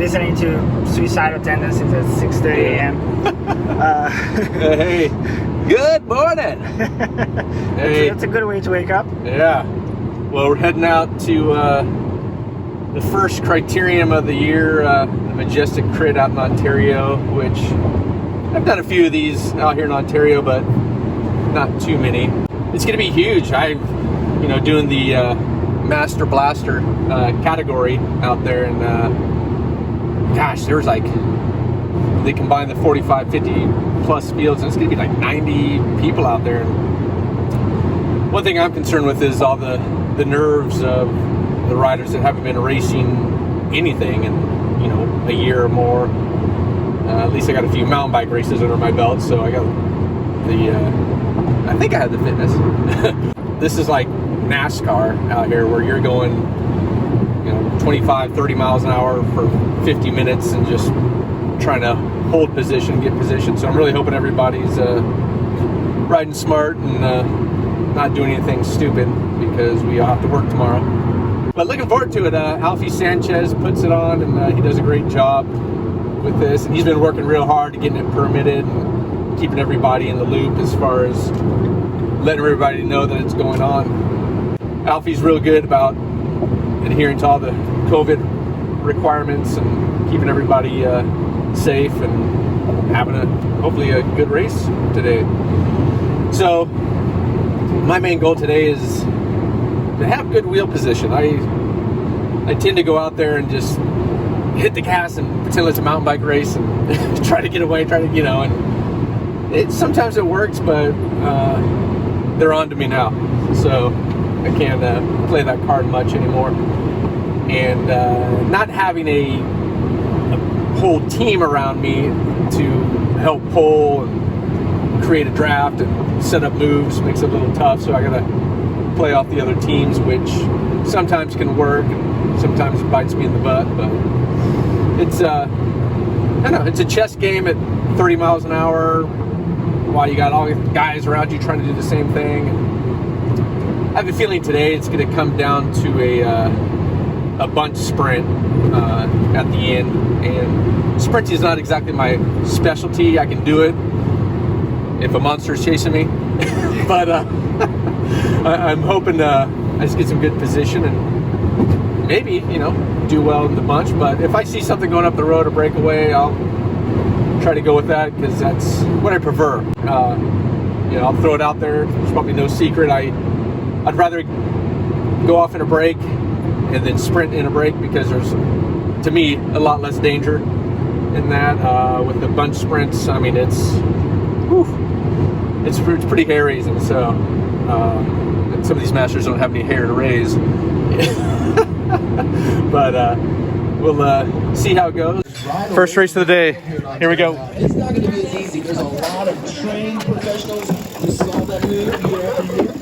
listening to suicidal tendencies at 6:30 a.m. Hey, good morning. Hey, That's a good way to wake up. Yeah. Well, we're heading out to the first criterium of the year, the Majestic Crit out in Ontario, which I've done a few of these out here in Ontario, but not too many. It's going to be huge. Doing the Master Blaster category out there, and gosh, there was they combined the 45, 50 plus fields, and it's going to be like 90 people out there. And one thing I'm concerned with is all the nerves of the riders that haven't been racing anything in a year or more. At least I got a few mountain bike races under my belt, so I got I think I had the fitness. This is like NASCAR out here, where you're going 25, 30 miles an hour for 50 minutes and just trying to hold position, get position. So I'm really hoping everybody's riding smart and not doing anything stupid, because we all have to work tomorrow. But looking forward to it. Alfie Sanchez puts it on, and he does a great job with this, and he's been working real hard to getting it permitted and keeping everybody in the loop as far as letting everybody know that it's going on. Alfie's real good about adhering to all the COVID requirements and keeping everybody safe and having hopefully a good race today. So my main goal today is to have good wheel position. I tend to go out there and just hit the gas and pretend it's a mountain bike race and try to get away, and sometimes it works, but they're on to me now, so I can't play that card much anymore. And not having a whole team around me to help pull and create a draft and set up moves makes it a little tough, so I gotta play off the other teams, which sometimes can work and sometimes bites me in the butt. But it's it's a chess game at 30 miles an hour while you got all the guys around you trying to do the same thing. And I have a feeling today it's going to come down to a bunch sprint at the end, and sprinting is not exactly my specialty. I can do it if a monster is chasing me, but I'm hoping I just get some good position and maybe do well in the bunch. But if I see something going up the road or breakaway, I'll try to go with that, because that's what I prefer. I'll throw it out there. There's probably no secret. I'd rather go off in a break and then sprint in a break, because there's, to me, a lot less danger in that. With the bunch sprints, I mean, it's pretty hair raising. So and some of these masters don't have any hair to raise. But we'll see how it goes. First race of the day. Here we go. It's not going to be easy. There's a lot of trained professionals who saw that move year after year.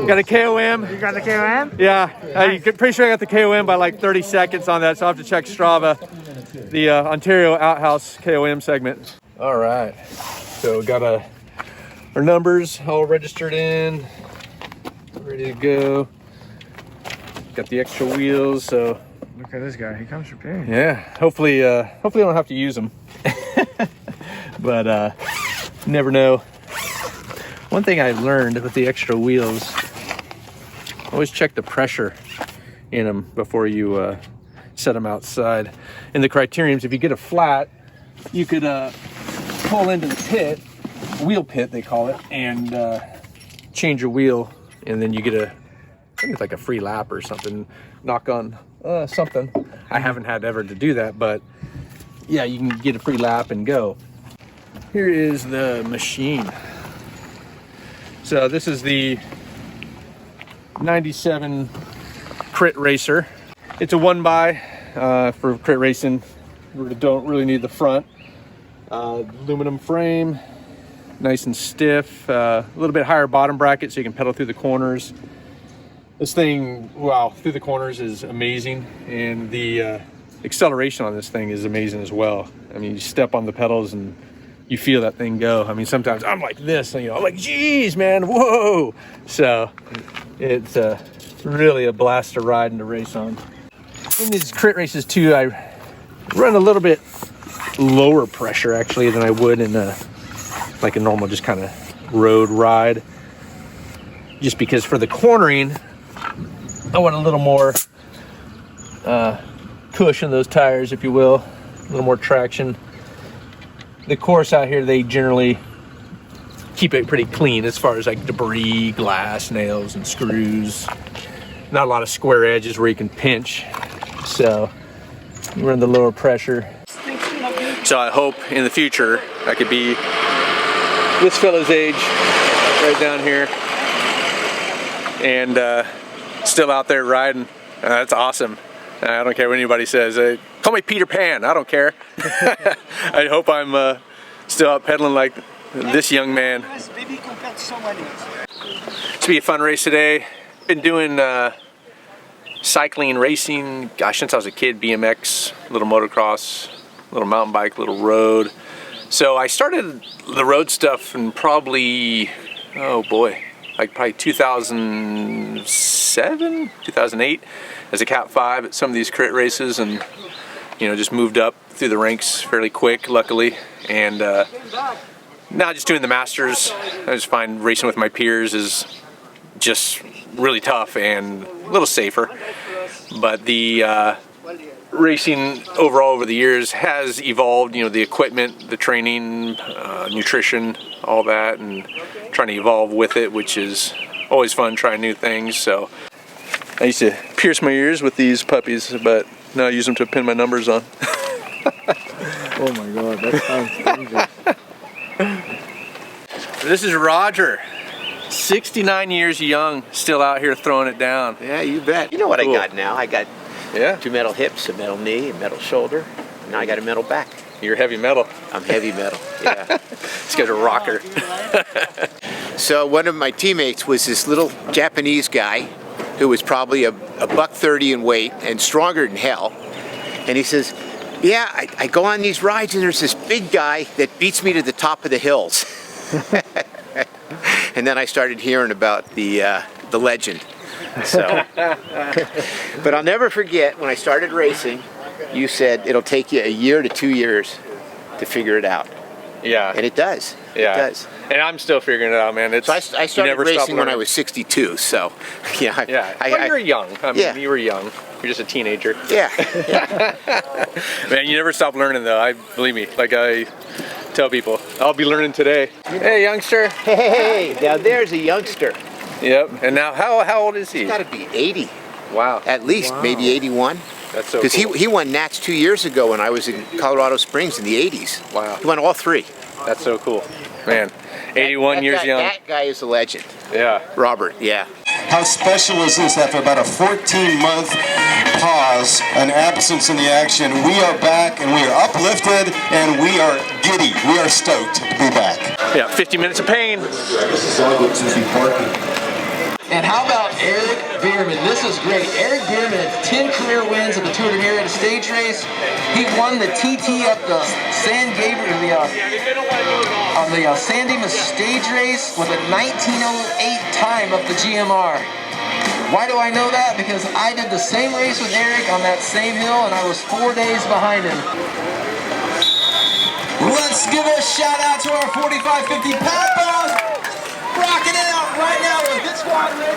Got a KOM. You got the KOM? Yeah. I'm pretty sure I got the KOM by like 30 seconds on that, so I'll have to check Strava. The Ontario Outhouse KOM segment. All right. So we got our numbers all registered in. Ready to go. Got the extra wheels, so Look at this guy. He comes prepared. yeah. Hopefully I don't have to use them. But you never know. One thing I learned with the extra wheels, always check the pressure in them before you set them outside. In the criteriums, if you get a flat, you could pull into the pit, wheel pit they call it, and change your wheel, and then you get I think it's like a free lap or something. Knock on something. I haven't had ever to do that, but yeah, you can get a free lap and go. Here is the machine. So this is the 97 Crit Racer. It's a 1x for crit racing. We don't really need the front. Aluminum frame, nice and stiff. A little bit higher bottom bracket so you can pedal through the corners. This thing, wow, through the corners is amazing, and the acceleration on this thing is amazing as well. I mean, you step on the pedals and you feel that thing go. I mean, sometimes I'm like this, and, I'm like, geez, man, whoa. So it's really a blast to ride and to race on. In these crit races too, I run a little bit lower pressure actually than I would in like a normal just kind of road ride. Just because for the cornering, I want a little more push in those tires, if you will, a little more traction. The course out here, they generally keep it pretty clean as far as like debris, glass, nails, and screws. Not a lot of square edges where you can pinch. So you run the lower pressure. So I hope in the future I could be this fellow's age right down here and still out there riding. That's awesome. I don't care what anybody says. Call me Peter Pan, I don't care. I hope I'm still out pedaling like this young man. It's to be a fun race today. Been doing cycling and racing, gosh, since I was a kid. BMX, little motocross, little mountain bike, little road. So I started the road stuff in probably, oh boy, like probably 2007, 2008 as a Cat 5 at some of these crit races, and you know, just moved up through the ranks fairly quick, luckily. And now just doing the Masters, I just find racing with my peers is just really tough and a little safer. But the racing overall over the years has evolved, you know, the equipment, the training, nutrition, all that, and trying to evolve with it, which is always fun, trying new things. So I used to pierce my ears with these puppies, but now I use them to pin my numbers on. Oh my God, that sounds dangerous. This is Roger, 69 years young, still out here throwing it down. Yeah, you bet. You know what Cool. I got now? I got 2 metal hips, a metal knee, a metal shoulder, and now I got a metal back. You're heavy metal. I'm heavy metal, yeah. This guy's a rocker. So one of my teammates was this little Japanese guy who was probably a $130 in weight and stronger than hell. And he says, yeah, I go on these rides and there's this big guy that beats me to the top of the hills. And then I started hearing about the legend. So, but I'll never forget when I started racing, you said it'll take you a year to 2 years to figure it out. Yeah. And it does. Yeah. It does. And I'm still figuring it out, man. It's, So I started never stop racing when I learning. was 62, so yeah. Well, you're young. I mean, Yeah. you were young. You're just a teenager. Yeah. Man, you never stop learning, though. Believe me. Like I tell people, I'll be learning today. Hey, youngster. Hey, now there's a youngster. Yep. And now, how old is he? He's got to be 80, Wow. at least, maybe 81. That's so Because cool. he won Nats 2 years ago when I was in Colorado Springs in the 80s. Wow. He won all 3. That's so cool. Man, 81 That years guy, young. That guy is a legend. Yeah. Robert, yeah. How special is this after about a 14-month pause, an absence in the action? We are back and we are uplifted and we are giddy. We are stoked to be back. Yeah, 50 minutes of pain. And how about Eric Bierman? This is great. Eric Bierman had 10 career wins at the Tour de Mire stage race. He won the TT at the San Gabriel, on the San Dimas stage race with a 1908 time of the GMR. Why do I know that? Because I did the same race with Eric on that same hill and I was 4 days behind him. Let's give a shout out to our 4550 Papa! Rocking it out right now with Hit Squad Rick.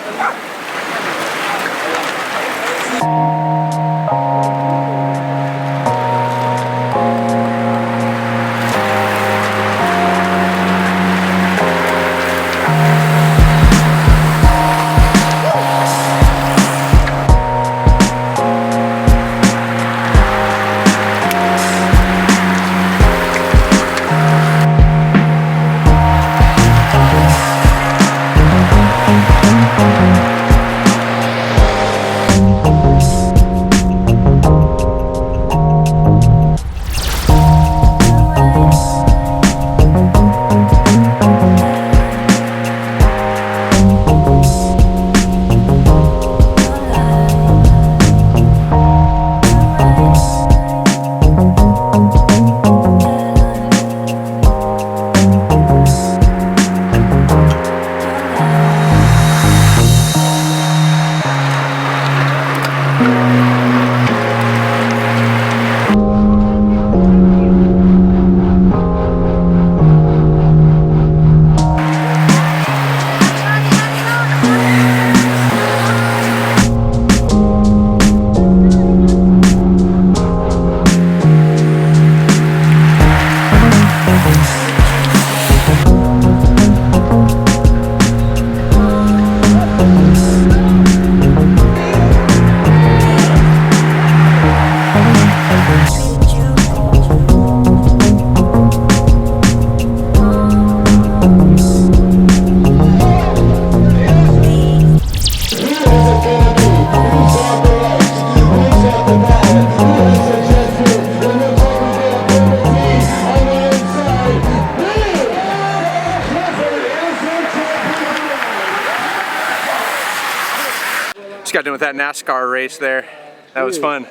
got done with that NASCAR race there. That was fun.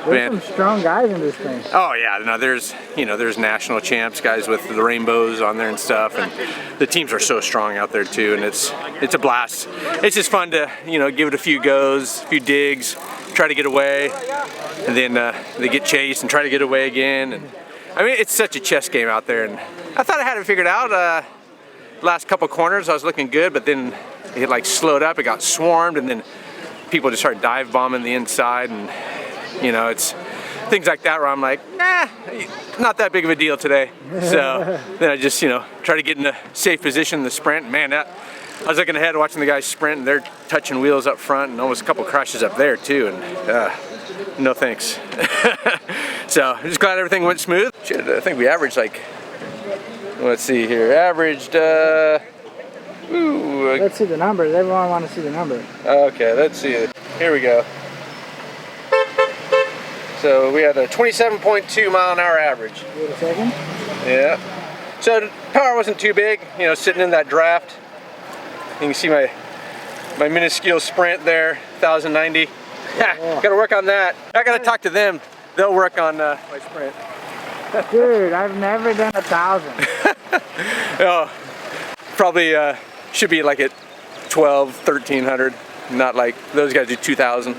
There's some strong guys in this thing. Oh yeah, no, there's national champs, guys with the rainbows on there and stuff, and the teams are so strong out there too, and it's a blast. It's just fun to give it a few goes, a few digs, try to get away, and then they get chased and try to get away again. And I mean, it's such a chess game out there, and I thought I had it figured out. Last couple corners I was looking good, but then it like slowed up, it got swarmed, and then people just started dive bombing the inside, and it's things like that where I'm like, nah, not that big of a deal today. So then I just try to get in a safe position in the sprint. Man, I was looking ahead watching the guys sprint, and they're touching wheels up front, and almost a couple crashes up there too, and no thanks. So I'm just glad everything went smooth. Shit, I think we averaged like, let's see here, averaged Let's see the numbers. Everyone wants to see the number. Okay, let's see. Here we go. So we had a 27.2 mile an hour average. Wait a second. Yeah. So the power wasn't too big, sitting in that draft. You can see my minuscule sprint there, 1,090. Got to work on that. I got to talk to them. They'll work on my sprint. Dude, I've never done 1,000. Oh, probably should be like at 12, 1,300. Not like those guys do 2,000.